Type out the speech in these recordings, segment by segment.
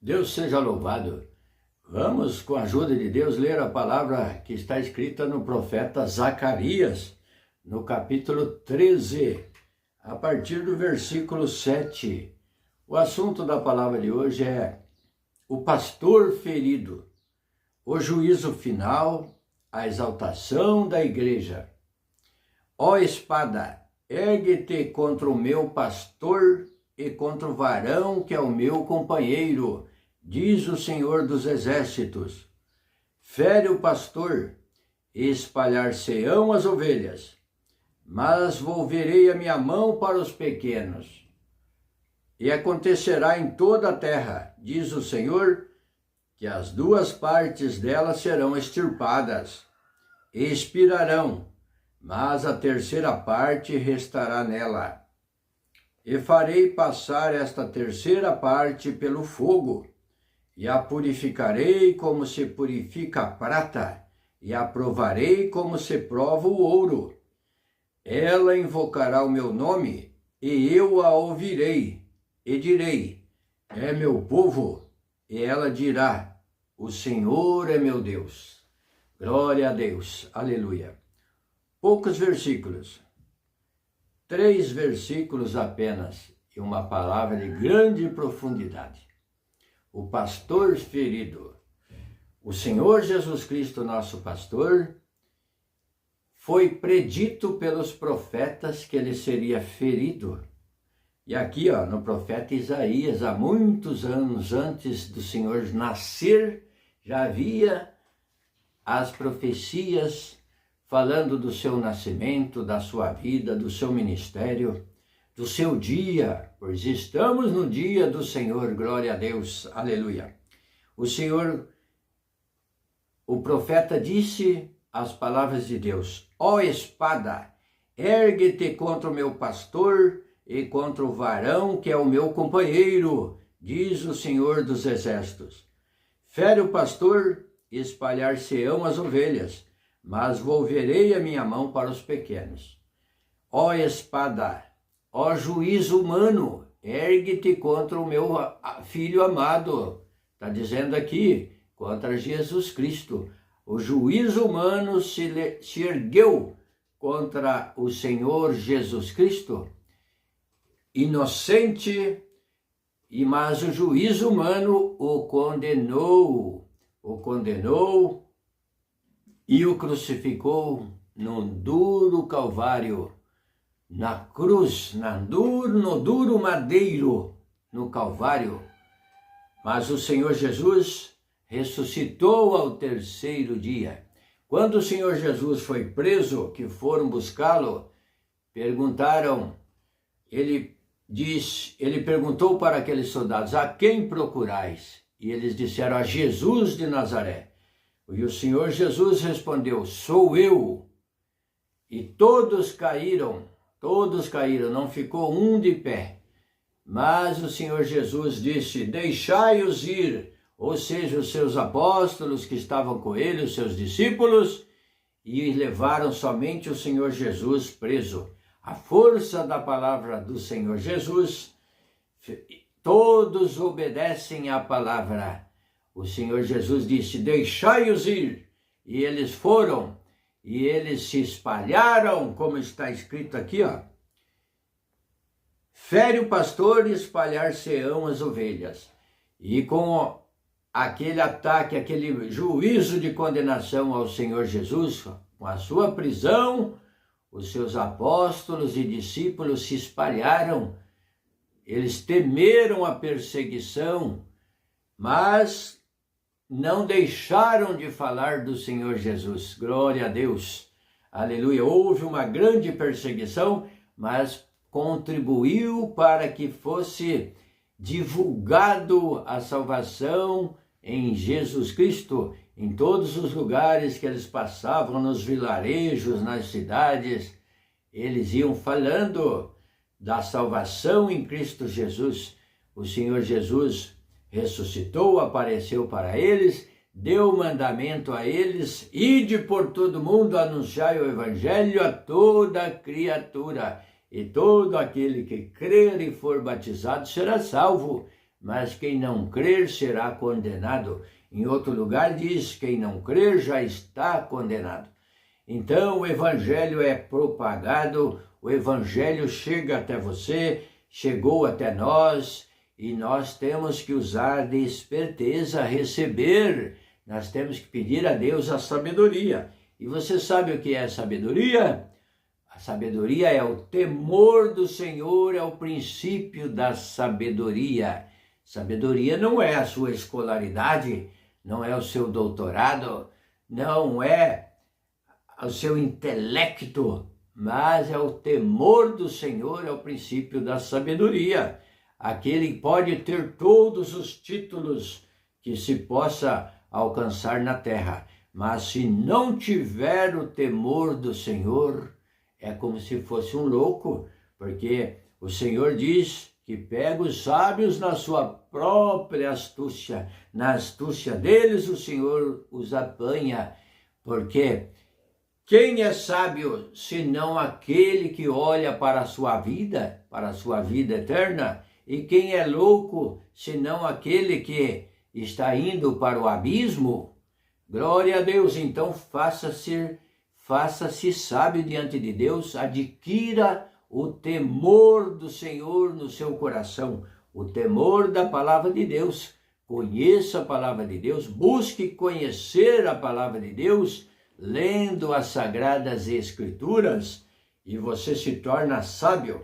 Deus seja louvado. Vamos, com a ajuda de Deus, ler a palavra que está escrita no profeta Zacarias, no capítulo 13, a partir do versículo 7. O assunto da palavra de hoje é o pastor ferido, o juízo final, a exaltação da igreja. Ó espada, ergue-te contra o meu pastor e contra o varão que é o meu companheiro, diz o Senhor dos Exércitos. Fere o pastor, e espalhar-se-ão as ovelhas, mas volverei a minha mão para os pequenos. E acontecerá em toda a terra, diz o Senhor, que as duas partes dela serão extirpadas, e expirarão, mas a terceira parte restará nela. E farei passar esta terceira parte pelo fogo, e a purificarei como se purifica a prata, e a provarei como se prova o ouro. Ela invocará o meu nome, e eu a ouvirei, e direi, é meu povo, e ela dirá, o Senhor é meu Deus. Glória a Deus, aleluia. Poucos versículos, 3 versículos apenas, e uma palavra de grande profundidade. O pastor ferido. O Senhor Jesus Cristo, nosso pastor, foi predito pelos profetas que ele seria ferido. E aqui, no profeta Isaías, há muitos anos antes do Senhor nascer, já havia as profecias falando do seu nascimento, da sua vida, do seu ministério, do seu dia, pois estamos no dia do Senhor, glória a Deus, aleluia. O profeta disse as palavras de Deus, ó espada, ergue-te contra o meu pastor e contra o varão que é o meu companheiro, diz o Senhor dos Exércitos. Fere o pastor, espalhar-se-ão as ovelhas, mas volverei a minha mão para os pequenos. Ó espada, ó juízo humano, ergue-te contra o meu filho amado. Está dizendo aqui, contra Jesus Cristo. O juízo humano se ergueu contra o Senhor Jesus Cristo, inocente, mas o juízo humano o condenou e o crucificou num duro calvário, na cruz, no duro madeiro, no calvário. Mas o Senhor Jesus ressuscitou ao terceiro dia. Quando o Senhor Jesus foi preso, que foram buscá-lo, perguntaram, ele perguntou para aqueles soldados, a quem procurais? E eles disseram, a Jesus de Nazaré. E o Senhor Jesus respondeu, sou eu. E todos caíram, não ficou um de pé. Mas o Senhor Jesus disse, deixai-os ir, ou seja, os seus apóstolos que estavam com ele, os seus discípulos, e levaram somente o Senhor Jesus preso. A força da palavra do Senhor Jesus, todos obedecem à palavra. O Senhor Jesus disse, deixai-os ir. E eles foram, e eles se espalharam, como está escrito aqui, Fere o pastor e espalhar-se-ão as ovelhas. E com aquele ataque, aquele juízo de condenação ao Senhor Jesus, com a sua prisão, os seus apóstolos e discípulos se espalharam. Eles temeram a perseguição, mas não deixaram de falar do Senhor Jesus. Glória a Deus. Aleluia. Houve uma grande perseguição, mas contribuiu para que fosse divulgado a salvação em Jesus Cristo, em todos os lugares que eles passavam, nos vilarejos, nas cidades, eles iam falando da salvação em Cristo Jesus. O Senhor Jesus ressuscitou, apareceu para eles, deu mandamento a eles, ide por todo mundo, anunciai o evangelho a toda criatura, e todo aquele que crer e for batizado será salvo, mas quem não crer será condenado. Em outro lugar diz, quem não crer já está condenado. Então o evangelho é propagado, o evangelho chega até você, chegou até nós, e nós temos que usar de esperteza, receber. Nós temos que pedir a Deus a sabedoria. E você sabe o que é sabedoria? A sabedoria é o temor do Senhor, é o princípio da sabedoria. Sabedoria não é a sua escolaridade, não é o seu doutorado, não é o seu intelecto, mas é o temor do Senhor, é o princípio da sabedoria. Aquele pode ter todos os títulos que se possa alcançar na terra, mas se não tiver o temor do Senhor, é como se fosse um louco, porque o Senhor diz que pega os sábios na sua própria astúcia, na astúcia deles o Senhor os apanha, porque quem é sábio senão aquele que olha para a sua vida eterna? E quem é louco senão aquele que está indo para o abismo? Glória a Deus, então faça-se sábio diante de Deus, adquira o temor do Senhor no seu coração, o temor da palavra de Deus. Conheça a palavra de Deus, busque conhecer a palavra de Deus, lendo as Sagradas Escrituras, e você se torna sábio,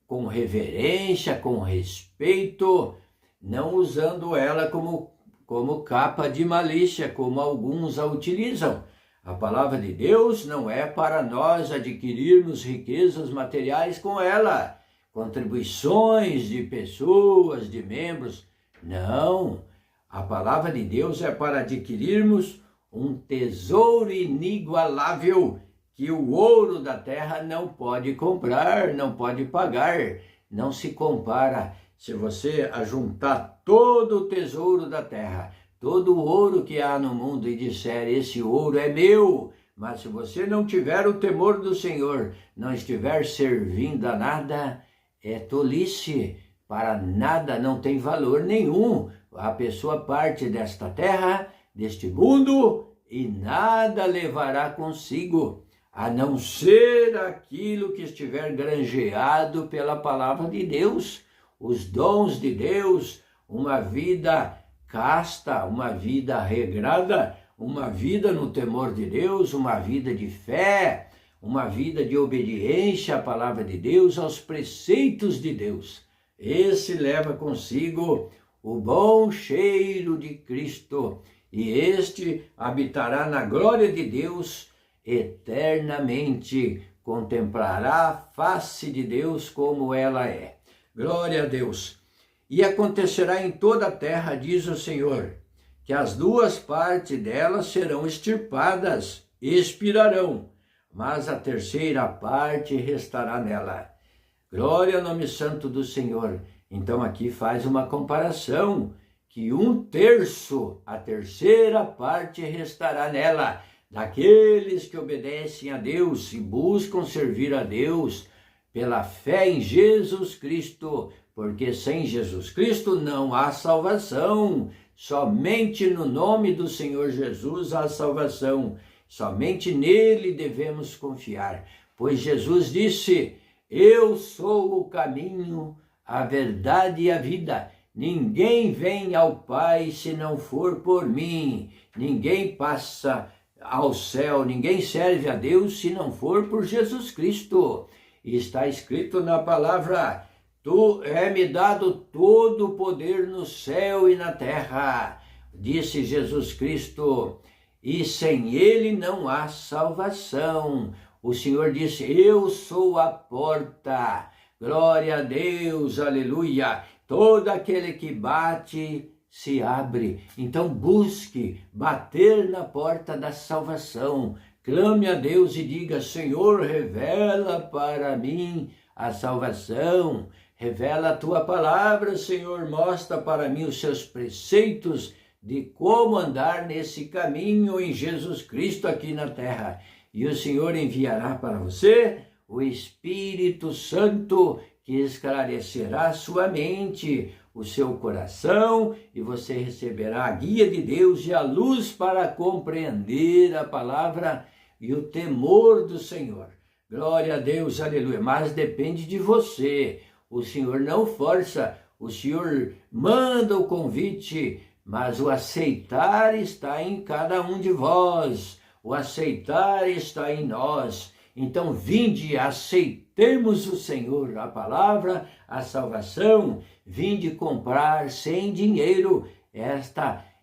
com reverência, com respeito, não usando ela como capa de malícia, como alguns a utilizam. A palavra de Deus não é para nós adquirirmos riquezas materiais com ela, contribuições de pessoas, de membros. Não, a palavra de Deus é para adquirirmos um tesouro inigualável que o ouro da terra não pode comprar, não pode pagar, não se compara. Se você ajuntar todo o tesouro da terra, todo o ouro que há no mundo e disser, esse ouro é meu, mas se você não tiver o temor do Senhor, não estiver servindo a nada, é tolice, para nada, não tem valor nenhum. A pessoa parte desta terra, deste mundo, e nada levará consigo, a não ser aquilo que estiver granjeado pela palavra de Deus, os dons de Deus, uma vida casta, uma vida regrada, uma vida no temor de Deus, uma vida de fé, uma vida de obediência à palavra de Deus, aos preceitos de Deus. Esse leva consigo o bom cheiro de Cristo, e este habitará na glória de Deus eternamente, contemplará a face de Deus como ela é. Glória a Deus. E acontecerá em toda a terra, diz o Senhor, que as duas partes dela serão extirpadas, expirarão, mas a terceira parte restará nela. Glória ao nome santo do Senhor. Então aqui faz uma comparação, que 1/3, a terceira parte restará nela, daqueles que obedecem a Deus e buscam servir a Deus pela fé em Jesus Cristo, porque sem Jesus Cristo não há salvação, somente no nome do Senhor Jesus há salvação, somente nele devemos confiar, pois Jesus disse, eu sou o caminho, a verdade e a vida, ninguém vem ao Pai se não for por mim, ninguém passa ao céu, ninguém serve a Deus se não for por Jesus Cristo. E está escrito na palavra, é-me dado todo o poder no céu e na terra, disse Jesus Cristo, e sem ele não há salvação. O Senhor disse, eu sou a porta, glória a Deus, aleluia, todo aquele que bate se abre. Então busque bater na porta da salvação, clame a Deus e diga, Senhor, revela para mim a salvação, revela a tua palavra, Senhor, mostra para mim os seus preceitos de como andar nesse caminho em Jesus Cristo aqui na terra. E o Senhor enviará para você o Espírito Santo, que esclarecerá sua mente, o seu coração e você receberá a guia de Deus e a luz para compreender a palavra e o temor do Senhor. Glória a Deus, aleluia. Mas depende de você. O Senhor não força, o Senhor manda o convite, mas o aceitar está em cada um de vós. O aceitar está em nós. Então, vinde, aceitemos o Senhor, a palavra, a salvação. Vinde comprar sem dinheiro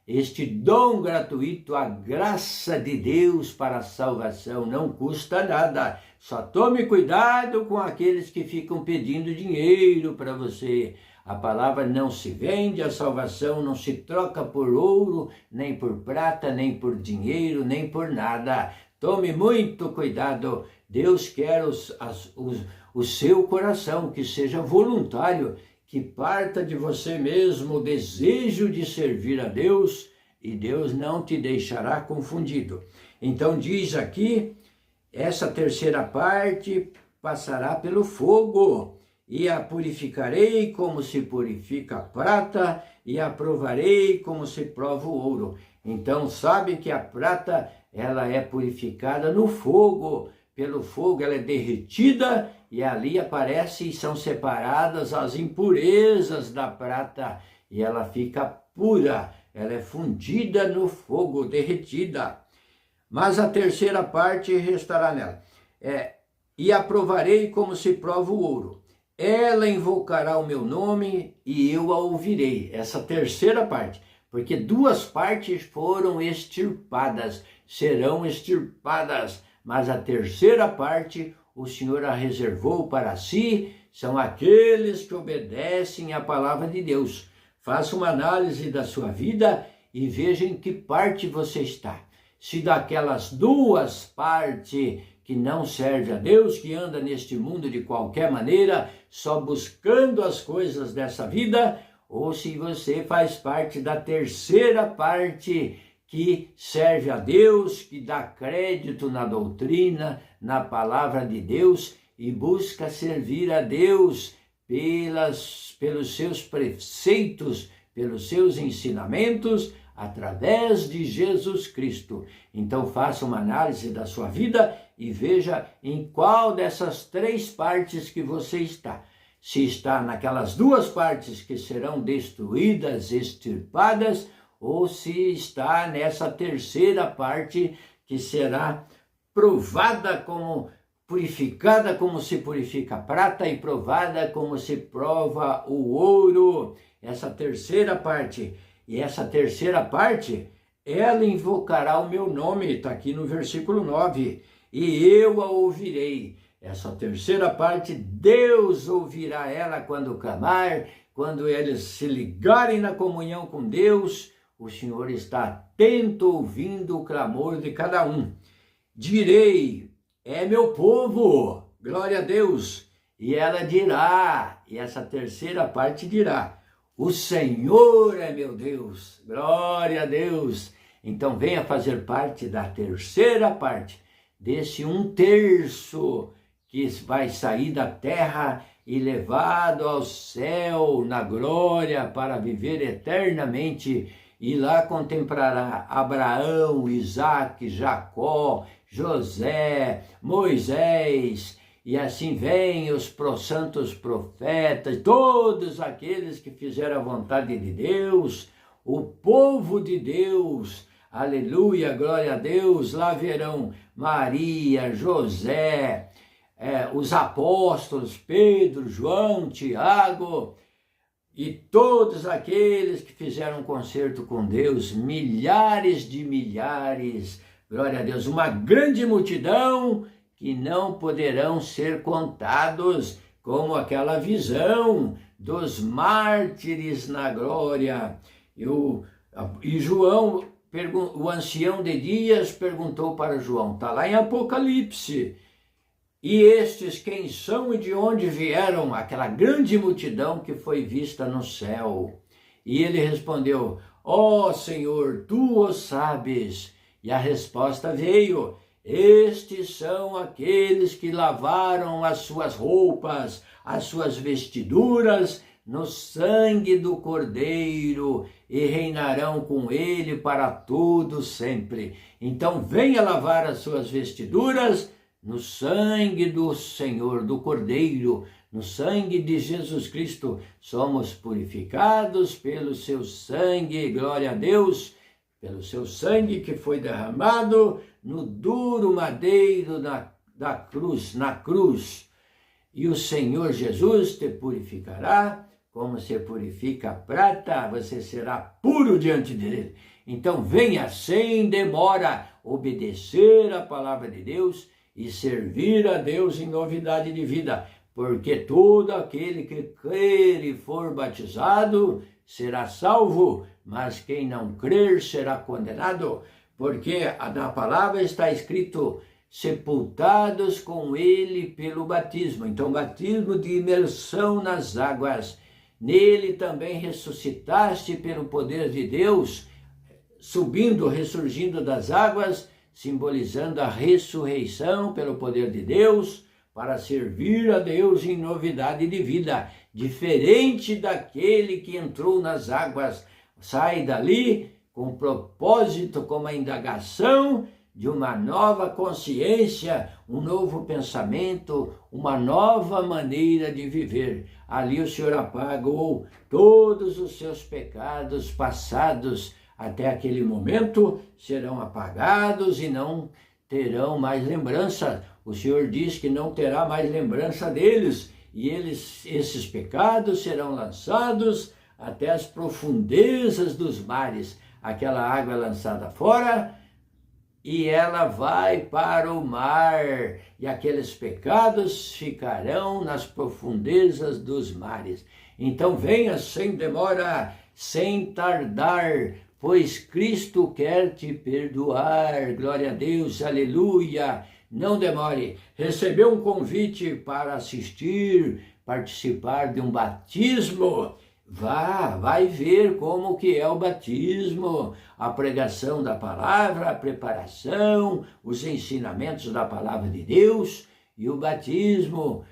este dom gratuito, a graça de Deus para a salvação. Não custa nada. Só tome cuidado com aqueles que ficam pedindo dinheiro para você. A palavra não se vende, a salvação não se troca por ouro, nem por prata, nem por dinheiro, nem por nada. Tome muito cuidado. Deus quer o seu coração, que seja voluntário, que parta de você mesmo o desejo de servir a Deus, e Deus não te deixará confundido. Então diz aqui, essa terceira parte passará pelo fogo, e a purificarei como se purifica a prata, e a provarei como se prova o ouro. Então sabe que a prata, ela é purificada no fogo. Pelo fogo ela é derretida, e ali aparece e são separadas as impurezas da prata, e ela fica pura, ela é fundida no fogo, derretida. Mas a terceira parte restará nela. E a provarei como se prova o ouro. Ela invocará o meu nome e eu a ouvirei. Essa terceira parte, porque duas partes foram extirpadas, serão extirpadas, mas a terceira parte o Senhor a reservou para si, são aqueles que obedecem à palavra de Deus. Faça uma análise da sua vida e veja em que parte você está. Se daquelas duas partes que não serve a Deus, que anda neste mundo de qualquer maneira, só buscando as coisas dessa vida, ou se você faz parte da terceira parte que serve a Deus, que dá crédito na doutrina, na palavra de Deus e busca servir a Deus pelos seus preceitos, pelos seus ensinamentos, através de Jesus Cristo. Então faça uma análise da sua vida e veja em qual dessas três partes que você está. Se está naquelas duas partes que serão destruídas, extirpadas, ou se está nessa terceira parte que será provada como, purificada como se purifica a prata e provada como se prova o ouro. Essa terceira parte. E essa terceira parte, ela invocará o meu nome, está aqui no versículo 9, e eu a ouvirei. Essa terceira parte, Deus ouvirá ela quando clamar, quando eles se ligarem na comunhão com Deus. O Senhor está atento, ouvindo o clamor de cada um. Direi, é meu povo, glória a Deus. E ela dirá, e essa terceira parte dirá, o Senhor é meu Deus, glória a Deus. Então venha fazer parte da terceira parte, desse 1/3 que vai sair da terra e levado ao céu na glória para viver eternamente. E lá contemplará Abraão, Isaque, Jacó, José, Moisés, e assim vem os santos profetas, todos aqueles que fizeram a vontade de Deus, o povo de Deus, aleluia, glória a Deus. Lá verão Maria, José, os apóstolos, Pedro, João, Tiago, e todos aqueles que fizeram um concerto com Deus, milhares de milhares, glória a Deus, uma grande multidão que não poderão ser contados, como aquela visão dos mártires na glória. E João, o ancião de dias, perguntou para João, está lá em Apocalipse, e estes quem são e de onde vieram? Aquela grande multidão que foi vista no céu. E ele respondeu, ó Senhor, tu o sabes. E a resposta veio, estes são aqueles que lavaram as suas roupas, as suas vestiduras no sangue do Cordeiro e reinarão com ele para todo sempre. Então venha lavar as suas vestiduras no sangue do Senhor, do Cordeiro, no sangue de Jesus Cristo. Somos purificados pelo seu sangue, glória a Deus, pelo seu sangue que foi derramado no duro madeiro da cruz, na cruz. E o Senhor Jesus te purificará, como se purifica a prata, você será puro diante dele. Então venha sem demora obedecer a palavra de Deus e servir a Deus em novidade de vida, porque todo aquele que crer e for batizado será salvo, mas quem não crer será condenado, porque na palavra está escrito: sepultados com ele pelo batismo. Então, batismo de imersão nas águas. Nele também ressuscitaste pelo poder de Deus, subindo, ressurgindo das águas, simbolizando a ressurreição pelo poder de Deus, para servir a Deus em novidade de vida, diferente daquele que entrou nas águas. Sai dali com propósito, com uma indagação de uma nova consciência, um novo pensamento, uma nova maneira de viver. Ali o Senhor apagou todos os seus pecados passados até aquele momento, serão apagados e não terão mais lembrança. O Senhor diz que não terá mais lembrança deles, e esses pecados serão lançados até as profundezas dos mares. Aquela água lançada fora, e ela vai para o mar, e aqueles pecados ficarão nas profundezas dos mares. Então venha sem demora, sem tardar, pois Cristo quer te perdoar. Glória a Deus, aleluia. Não demore. Recebeu um convite para assistir, participar de um batismo? Vai ver como que é o batismo, a pregação da palavra, a preparação, os ensinamentos da palavra de Deus. E o batismo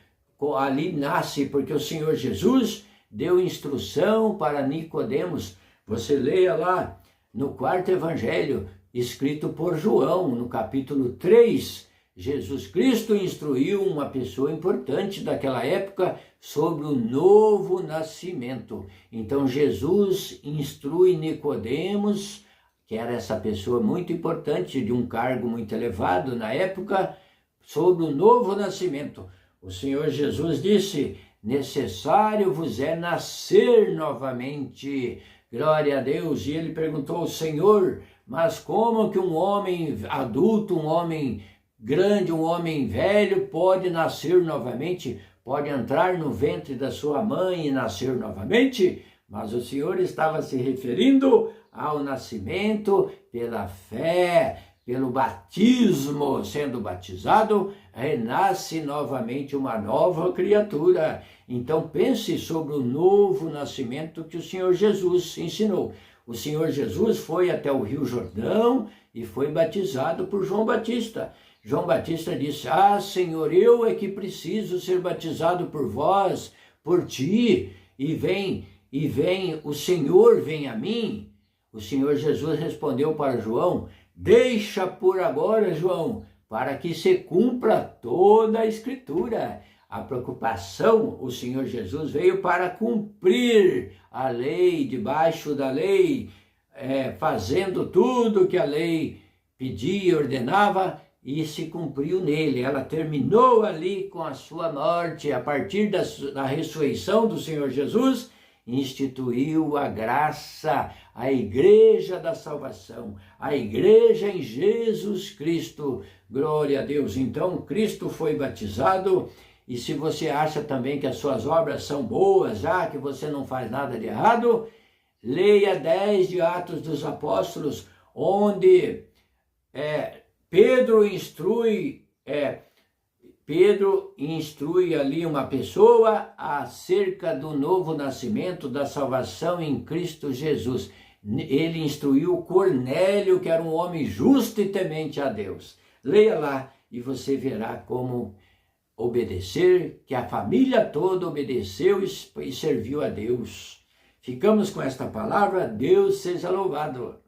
ali nasce porque o Senhor Jesus deu instrução para Nicodemos. Você leia lá no 4º evangelho, escrito por João, no capítulo 3, Jesus Cristo instruiu uma pessoa importante daquela época sobre o novo nascimento. Então Jesus instrui Nicodemos, que era essa pessoa muito importante, de um cargo muito elevado na época, sobre o novo nascimento. O Senhor Jesus disse: necessário vos é nascer novamente. Glória a Deus. E ele perguntou: Senhor, mas como que um homem adulto, um homem grande, um homem velho pode nascer novamente? Pode entrar no ventre da sua mãe e nascer novamente? Mas o Senhor estava se referindo ao nascimento pela fé, pelo batismo. Sendo batizado, renasce novamente uma nova criatura. Então pense sobre o novo nascimento que o Senhor Jesus ensinou. O Senhor Jesus foi até o Rio Jordão e foi batizado por João Batista. João Batista disse: Senhor, eu é que preciso ser batizado por vós, por ti, e vem, o Senhor vem a mim. O Senhor Jesus respondeu para João: deixa por agora, João, para que se cumpra toda a Escritura. A preocupação, o Senhor Jesus veio para cumprir a lei, debaixo da lei, fazendo tudo que a lei pedia, ordenava, e se cumpriu nele. Ela terminou ali com a sua morte. A partir da ressurreição do Senhor Jesus, instituiu a graça, a igreja da salvação, a igreja em Jesus Cristo. Glória a Deus. Então Cristo foi batizado. E se você acha também que as suas obras são boas, que você não faz nada de errado, leia 10 de Atos dos Apóstolos, onde Pedro instrui ali uma pessoa acerca do novo nascimento, da salvação em Cristo Jesus. Ele instruiu Cornélio, que era um homem justo e temente a Deus. Leia lá e você verá como obedecer, que a família toda obedeceu e serviu a Deus. Ficamos com esta palavra, Deus seja louvado.